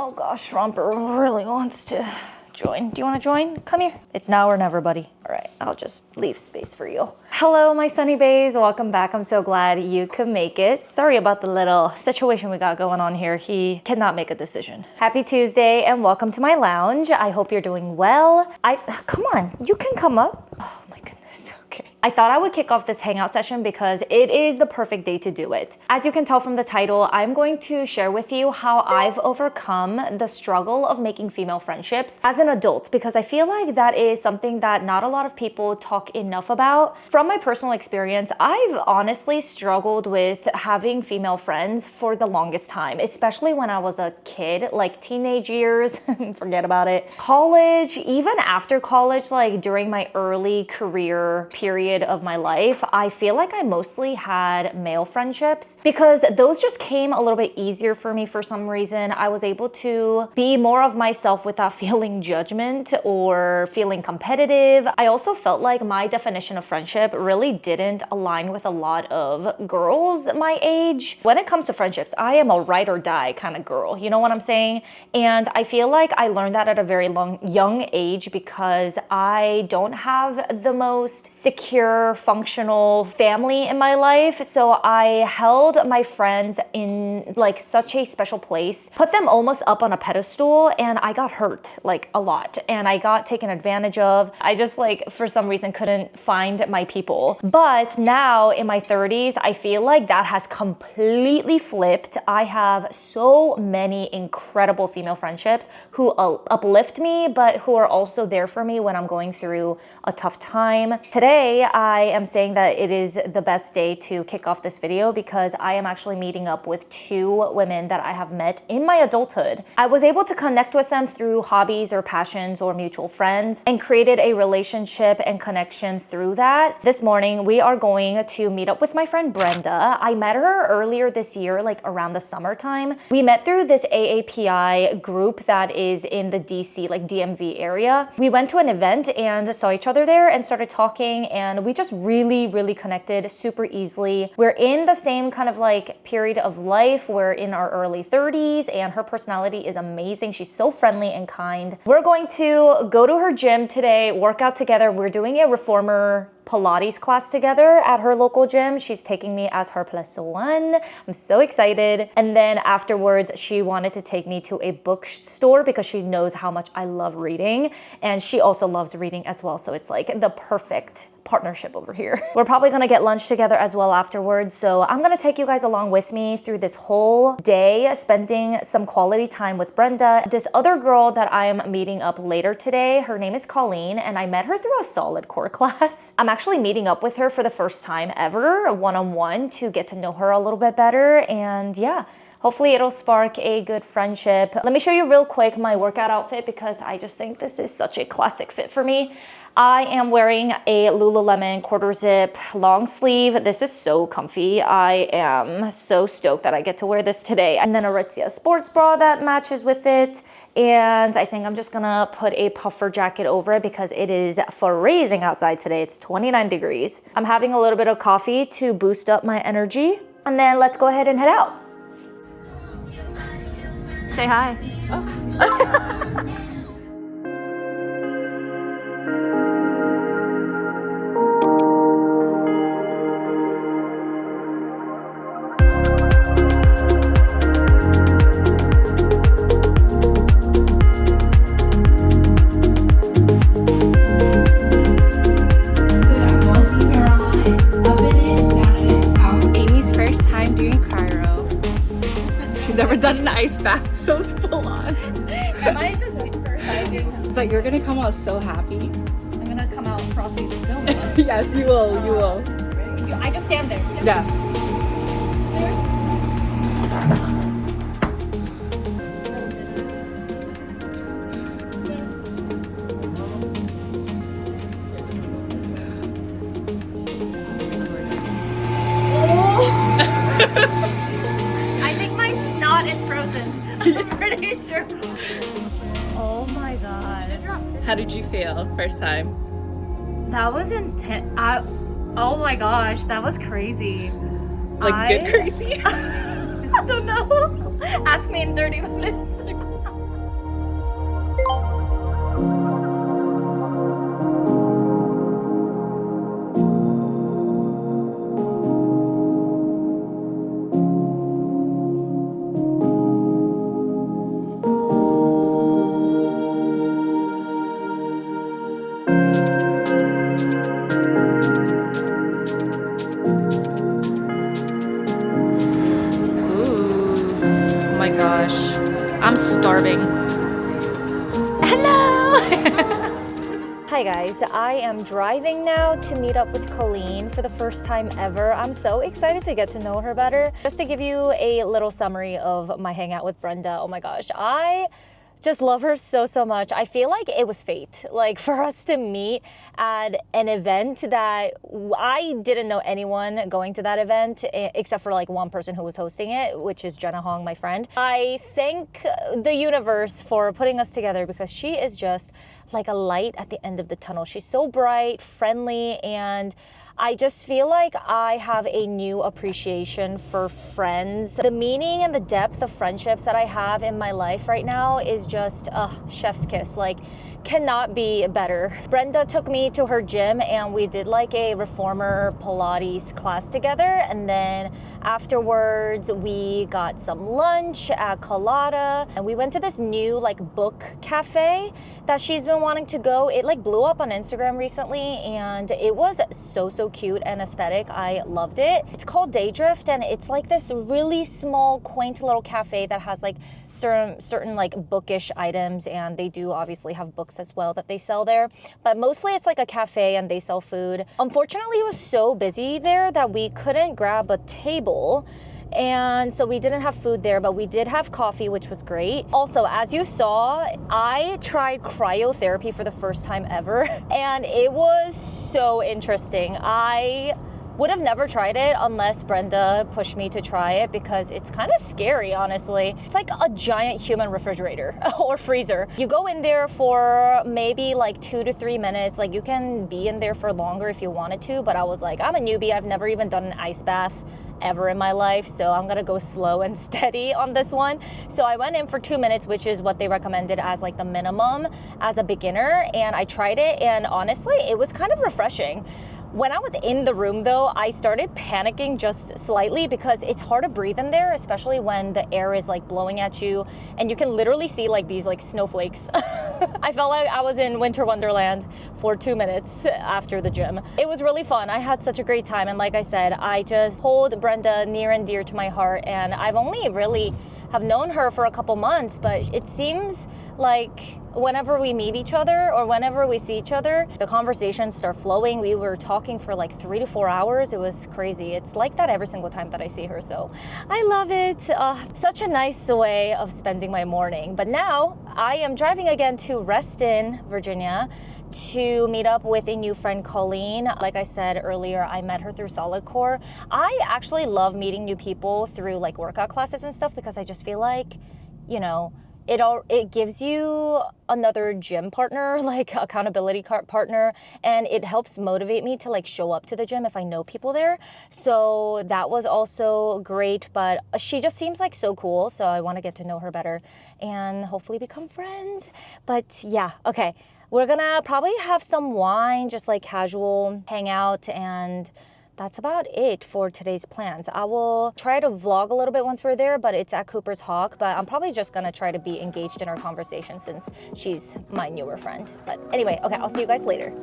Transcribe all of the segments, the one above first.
Oh gosh, Romper really wants to join. Do you want to join? Come here. It's now or never, buddy. All right, I'll just leave space for you. Hello, my sunny bays. Welcome back. I'm so glad you could make it. Sorry about the little situation we got going on here. He cannot make a decision. Happy Tuesday and welcome to my lounge. I hope you're doing well. Come on, you can come up. Oh my goodness. Okay. I thought I would kick off this hangout session because it is the perfect day to do it. As you can tell from the title, I'm going to share with you how I've overcome the struggle of making female friendships as an adult, because I feel like that is something that not a lot of people talk enough about. From my personal experience, I've honestly struggled with having female friends for the longest time, especially when I was a kid, like teenage years, forget about it. College, even after college, like during my early career period of my life, I feel like I mostly had male friendships because those just came a little bit easier for me for some reason. I was able to be more of myself without feeling judgment or feeling competitive. I also felt like my definition of friendship really didn't align with a lot of girls my age. When it comes to friendships, I am a ride or die kind of girl. You know what I'm saying? And I feel like I learned that at a very young age because I don't have the most secure, functional family in my life. So I held my friends in like such a special place, put them almost up on a pedestal, and I got hurt like a lot. And I got taken advantage of. I just like, for some reason, couldn't find my people. But now in my 30s, I feel like that has completely flipped. I have so many incredible female friendships who uplift me, but who are also there for me when I'm going through a tough time. Today, I am saying that it is the best day to kick off this video because I am actually meeting up with two women that I have met in my adulthood. I was able to connect with them through hobbies or passions or mutual friends and created a relationship and connection through that. This morning, we are going to meet up with my friend Brenda. I met her earlier this year, like around the summertime. We met through this AAPI group that is in the DC, like DMV area. We went to an event and saw each other there and started talking, and we just really connected super easily. We're in the same kind of like period of life. We're in our early 30s and her personality is amazing. She's so friendly and kind. We're going to go to her gym today, work out together. We're doing a reformer Pilates class together at her local gym. She's taking me as her +1. I'm so excited. And then afterwards, she wanted to take me to a bookstore because she knows how much I love reading. And she also loves reading as well. So it's like the perfect partnership over here. We're probably gonna get lunch together as well afterwards. So I'm gonna take you guys along with me through this whole day, spending some quality time with Brenda. This other girl that I'm meeting up later today, her name is Colleen, and I met her through a solid core class. I'm actually meeting up with her for the first time ever, one-on-one, to get to know her a little bit better. And yeah, hopefully it'll spark a good friendship. Let me show you real quick my workout outfit because I just think this is such a classic fit for me. I am wearing a Lululemon quarter zip long sleeve. This is so comfy. I am so stoked that I get to wear this today. And then a Aritzia sports bra that matches with it. And I think I'm just gonna put a puffer jacket over it because it is freezing outside today. It's 29 degrees. I'm having a little bit of coffee to boost up my energy. And then let's go ahead and head out. Say hi. Oh. Never done an ice bath, so it's full on. Mine's just first time. But you're gonna come out so happy. I'm gonna come out Frosty the Snowman. Yes, you will. You will. I just stand there. Yeah. I think my snot is frozen. I'm pretty sure. Oh my god. How did you feel first time? That was intense. Oh my gosh, that was crazy. Like good crazy? I don't know. Ask me in 30 minutes. Oh my gosh, I'm starving. Hello! Hi guys, I am driving now to meet up with Colleen for the first time ever. I'm so excited to get to know her better. Just to give you a little summary of my hangout with Brenda, oh my gosh, I just love her so much. I feel like it was fate, like for us to meet at an event that I didn't know anyone going to that event except for like one person who was hosting it, which is Jenna Hong, my friend. I thank the universe for putting us together because she is just like a light at the end of the tunnel. She's so bright, friendly, and I just feel like I have a new appreciation for friends. The meaning and the depth of friendships that I have in my life right now is just chef's kiss. Like, cannot be better. Brenda took me to her gym and we did like a reformer Pilates class together, and then afterwards we got some lunch at Colada and we went to this new like book cafe that she's been wanting to go. It like blew up on Instagram recently and it was so cute and aesthetic. I loved it. It's called Daydrift and it's like this really small quaint little cafe that has like certain like bookish items, and they do obviously have books as well that they sell there, but mostly it's like a cafe and they sell food. Unfortunately, it was so busy there that we couldn't grab a table, and so we didn't have food there, but we did have coffee, which was great. Also, as you saw, I tried cryotherapy for the first time ever and it was so interesting. I would have never tried it unless Brenda pushed me to try it because it's kind of scary, honestly. It's like a giant human refrigerator or freezer. You go in there for maybe like 2 to 3 minutes. Like you can be in there for longer if you wanted to, but I was like, I'm a newbie. I've never even done an ice bath ever in my life, so I'm gonna go slow and steady on this one. So I went in for 2 minutes, which is what they recommended as like the minimum as a beginner, and I tried it, and honestly it was kind of refreshing. When I was in the room though, I started panicking just slightly because it's hard to breathe in there, especially when the air is like blowing at you and you can literally see like these like snowflakes. I felt like I was in Winter Wonderland for 2 minutes after the gym. It was really fun. I had such a great time, and like I said, I just hold Brenda near and dear to my heart, and I've only really have known her for a couple months, but it seems like whenever we meet each other or whenever we see each other, the conversations start flowing. We were talking for like 3 to 4 hours. It was crazy. It's like that every single time that I see her, so I love it. Such a nice way of spending my morning. But now I am driving again to Reston, Virginia, to meet up with a new friend, Colleen. Like I said earlier, I met her through Solid Core. I actually love meeting new people through like workout classes and stuff because I just feel like, you know, it gives you another gym partner, like accountability partner, and it helps motivate me to like show up to the gym if I know people there. So that was also great, but she just seems like so cool, so I want to get to know her better and hopefully become friends. But yeah, okay. We're gonna probably have some wine, just like casual hangout, and that's about it for today's plans. I will try to vlog a little bit once we're there, but it's at Cooper's Hawk, but I'm probably just gonna try to be engaged in our conversation since she's my newer friend. But anyway, okay, I'll see you guys later.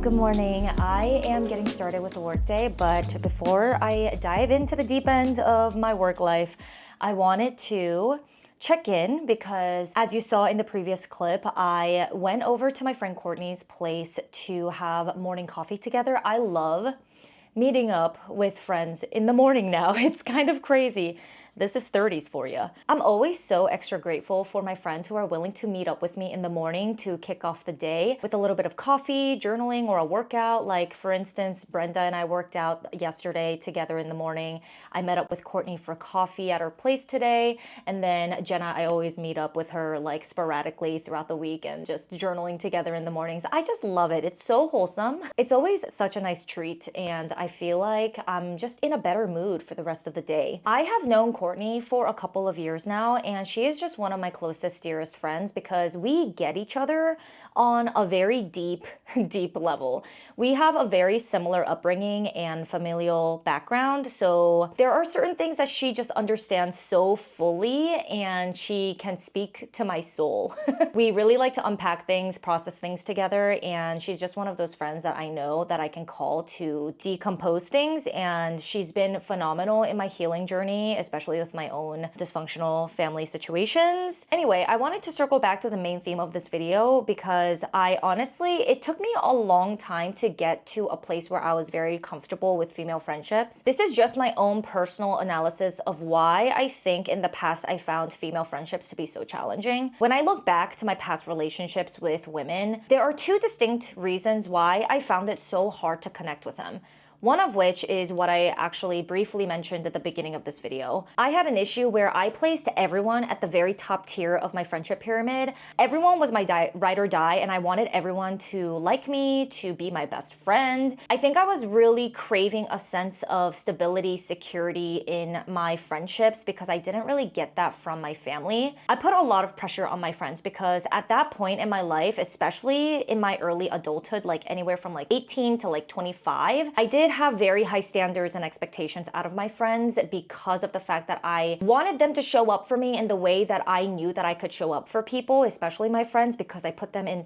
Good morning. I am getting started with the workday, but before I dive into the deep end of my work life, I wanted to check in because as you saw in the previous clip, I went over to my friend Courtney's place to have morning coffee together. I love meeting up with friends in the morning now. It's kind of crazy This is 30s for you. I'm always so extra grateful for my friends who are willing to meet up with me in the morning to kick off the day with a little bit of coffee, journaling, or a workout. Like, for instance, Brenda and I worked out yesterday together in the morning. I met up with Courtney for coffee at her place today. And then Jenna, I always meet up with her like sporadically throughout the week and just journaling together in the mornings. I just love it. It's so wholesome. It's always such a nice treat, and I feel like I'm just in a better mood for the rest of the day. I have known Courtney for a couple of years now, and she is just one of my closest, dearest friends because we get each other on a very deep, deep level. We have a very similar upbringing and familial background, so there are certain things that she just understands so fully, and she can speak to my soul. We really like to unpack things, process things together, and she's just one of those friends that I know that I can call to decompose things, and she's been phenomenal in my healing journey, especially with my own dysfunctional family situations. Anyway, I wanted to circle back to the main theme of this video because it took me a long time to get to a place where I was very comfortable with female friendships. This is just my own personal analysis of why I think in the past I found female friendships to be so challenging. When I look back to my past relationships with women, there are two distinct reasons why I found it so hard to connect with them. One of which is what I actually briefly mentioned at the beginning of this video. I had an issue where I placed everyone at the very top tier of my friendship pyramid. Everyone was my ride or die, and I wanted everyone to like me, to be my best friend. I think I was really craving a sense of stability, security in my friendships because I didn't really get that from my family. I put a lot of pressure on my friends because at that point in my life, especially in my early adulthood, like anywhere from like 18 to like 25, I did have very high standards and expectations out of my friends because of the fact that I wanted them to show up for me in the way that I knew that I could show up for people, especially my friends, because I put them in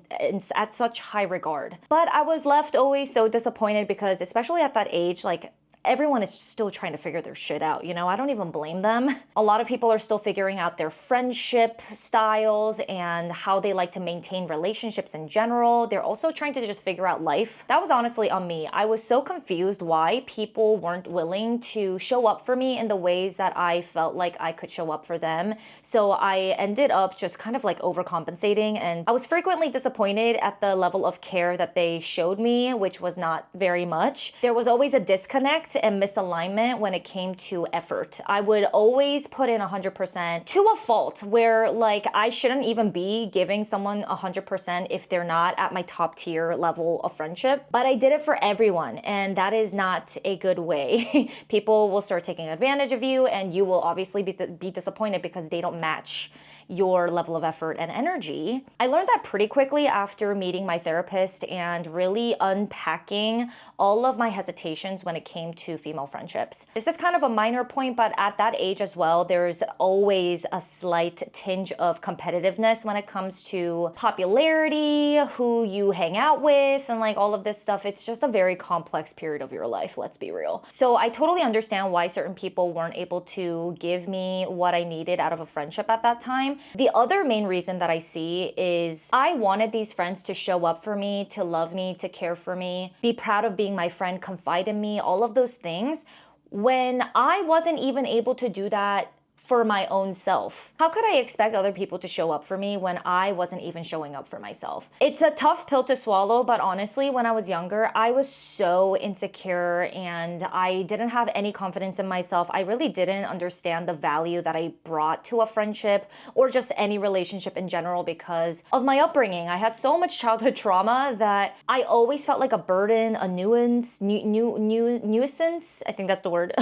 at such high regard. But I was left always so disappointed because especially at that age, like everyone is still trying to figure their shit out, you know? I don't even blame them. A lot of people are still figuring out their friendship styles and how they like to maintain relationships in general. They're also trying to just figure out life. That was honestly on me. I was so confused why people weren't willing to show up for me in the ways that I felt like I could show up for them. So I ended up just kind of like overcompensating, and I was frequently disappointed at the level of care that they showed me, which was not very much. There was always a disconnect and misalignment when it came to effort. I would always put in 100% to a fault where like I shouldn't even be giving someone 100% if they're not at my top tier level of friendship. But I did it for everyone, and that is not a good way. People will start taking advantage of you, and you will obviously be disappointed because they don't match your level of effort and energy. I learned that pretty quickly after meeting my therapist and really unpacking all of my hesitations when it came to female friendships. This is kind of a minor point, but at that age as well, there's always a slight tinge of competitiveness when it comes to popularity, who you hang out with, and like all of this stuff. It's just a very complex period of your life, let's be real. So I totally understand why certain people weren't able to give me what I needed out of a friendship at that time. The other main reason that I see is I wanted these friends to show up for me, to love me, to care for me, be proud of being my friend, confide in me, all of those things, when I wasn't even able to do that for my own self. How could I expect other people to show up for me when I wasn't even showing up for myself? It's a tough pill to swallow, but honestly, when I was younger, I was so insecure and I didn't have any confidence in myself. I really didn't understand the value that I brought to a friendship or just any relationship in general because of my upbringing. I had so much childhood trauma that I always felt like a burden, a nuisance. I think that's the word.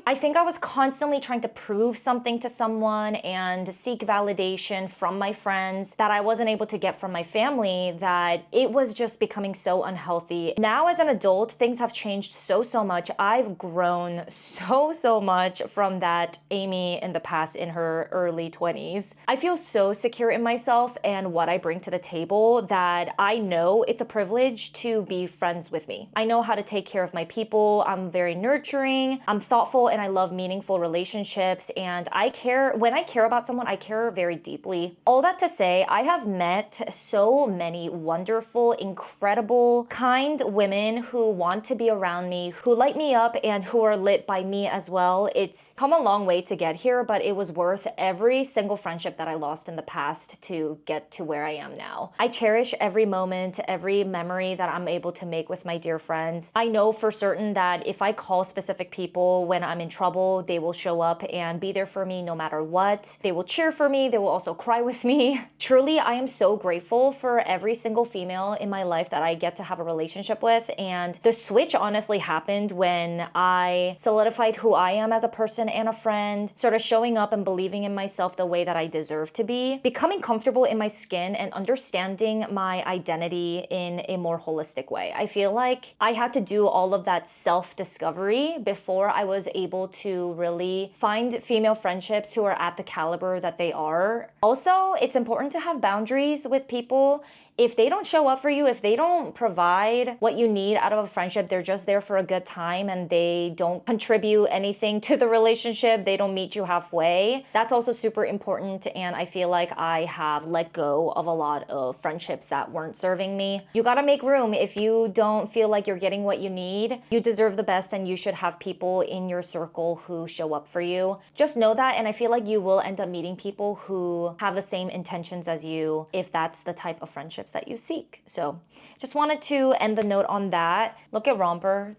I think I was constantly trying to prove something to someone and seek validation from my friends that I wasn't able to get from my family, that it was just becoming so unhealthy. Now as an adult, things have changed so much. I've grown so much from that Amy in the past in her early 20s. I feel so secure in myself and what I bring to the table that I know it's a privilege to be friends with me. I know how to take care of my people. I'm very nurturing, I'm thoughtful, and I love meaningful relationships, and when I care about someone, I care very deeply. All that to say, I have met so many wonderful, incredible, kind women who want to be around me, who light me up, and who are lit by me as well. It's come a long way to get here, but it was worth every single friendship that I lost in the past to get to where I am now. I cherish every moment, every memory that I'm able to make with my dear friends. I know for certain that if I call specific people when I'm in trouble, they will show up and be there for me no matter what. They will cheer for me. They will also cry with me. Truly, I am so grateful for every single female in my life that I get to have a relationship with. And the switch honestly happened when I solidified who I am as a person and a friend, sort of showing up and believing in myself the way that I deserve to be, becoming comfortable in my skin and understanding my identity in a more holistic way. I feel like I had to do all of that self-discovery before I was able to really find female friendships who are at the caliber that they are. Also, it's important to have boundaries with people. If they don't show up for you, if they don't provide what you need out of a friendship, they're just there for a good time and they don't contribute anything to the relationship, they don't meet you halfway, that's also super important. And I feel like I have let go of a lot of friendships that weren't serving me. You gotta make room. If you don't feel like you're getting what you need, you deserve the best and you should have people in your circle who show up for you. Just know that, and I feel like you will end up meeting people who have the same intentions as you if that's the type of friendship that you seek. So just wanted to end the note on that. Look at Romper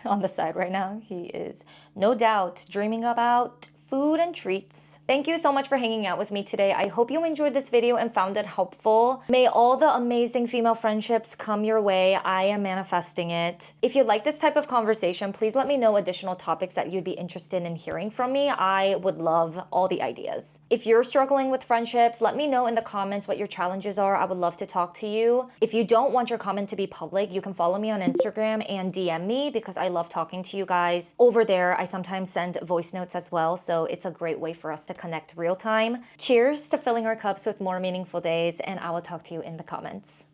on the side right now. He is no doubt dreaming about food and treats. Thank you so much for hanging out with me today. I hope you enjoyed this video and found it helpful. May all the amazing female friendships come your way. I am manifesting it. If you like this type of conversation, please let me know additional topics that you'd be interested in hearing from me. I would love all the ideas. If you're struggling with friendships, let me know in the comments what your challenges are. I would love to talk to you. If you don't want your comment to be public, you can follow me on Instagram and DM me because I love talking to you guys. Over there, I sometimes send voice notes as well, so it's a great way for us to connect real time. Cheers to filling our cups with more meaningful days, and I will talk to you in the comments.